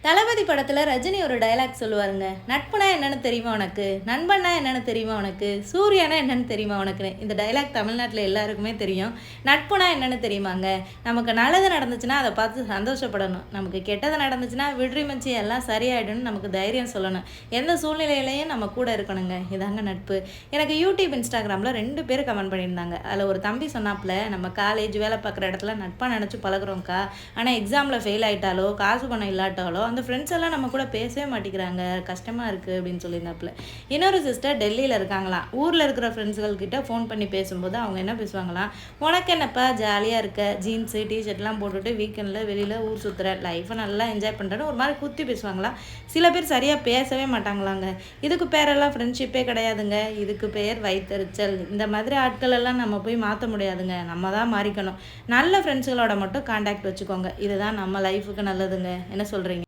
தளபதி படத்தில் ரஜினி ஒரு டைலாக் சொல்லுவாருங்க. நட்புனா என்னென்னு தெரியுமா உனக்கு, நண்பன்னா என்னென்னு தெரியுமா உனக்கு, சூர்யானா என்னென்னு தெரியுமா உனக்குன்னு. இந்த டைலாக் தமிழ்நாட்டில் எல்லாருக்குமே தெரியும். நட்புனா என்னென்னு தெரியுமாங்க, நமக்கு நல்லது நடந்துச்சுன்னா அதை பார்த்து சந்தோஷப்படணும், நமக்கு கெட்டது நடந்துச்சுன்னா விட்ரி மச்சி எல்லாம் சரியாயிடும்னு நமக்கு தைரியம் சொல்லணும், எந்த சூழ்நிலையிலையும் நம்ம கூட இருக்கணுங்க. இதாங்க நட்பு. எனக்கு யூடியூப் இன்ஸ்டாகிராமில் 2 பேர் கமெண்ட் பண்ணியிருந்தாங்க. அதில் ஒரு தம்பி சொன்னாப்புல, நம்ம காலேஜ் வேலை பார்க்குற இடத்துல நட்பாக நினச்சி பழகுறோம்க்கா, ஆனால் எக்ஸாமில் ஃபெயில் ஆகிட்டாலோ காசு பணம் இல்லாட்டாலோ அந்த ஃப்ரெண்ட்ஸ் எல்லாம் நம்ம கூட பேசவே மாட்டேங்கிறாங்க, கஷ்டமாக இருக்குது அப்படின்னு சொல்லியிருந்தாப்புல. இன்னொரு சிஸ்டர் டெல்லியில் இருக்காங்களாம். ஊரில் இருக்கிற ஃப்ரெண்ட்ஸுகள்கிட்ட ஃபோன் பண்ணி பேசும்போது அவங்க என்ன பேசுவாங்களாம், உனக்கு என்னப்பா ஜாலியாக இருக்க, ஜீன்ஸு டிஷர்ட்லாம் போட்டுட்டு வீக்கெண்டில் வெளியில் ஊர் சுற்றுற, லைஃப்பை நல்லா என்ஜாய் பண்ணுறேன்னு ஒரு மாதிரி குத்தி பேசுவாங்களாம். சில பேர் சரியாக பேசவே மாட்டாங்களாங்க. இதுக்கு பேரெல்லாம் ஃப்ரெண்ட்ஷிப்பே கிடையாதுங்க, இதுக்கு பேர் வைத்தறிச்சல். இந்த மாதிரி ஆட்கள் எல்லாம் நம்ம போய் மாற்ற முடியாதுங்க, நம்ம தான் மாறிக்கணும். நல்ல ஃப்ரெண்ட்ஸுகளோட மட்டும் கான்டாக்ட் வச்சுக்கோங்க, இதுதான் நம்ம லைஃபுக்கு நல்லதுங்க. என்ன சொல்கிறீங்க?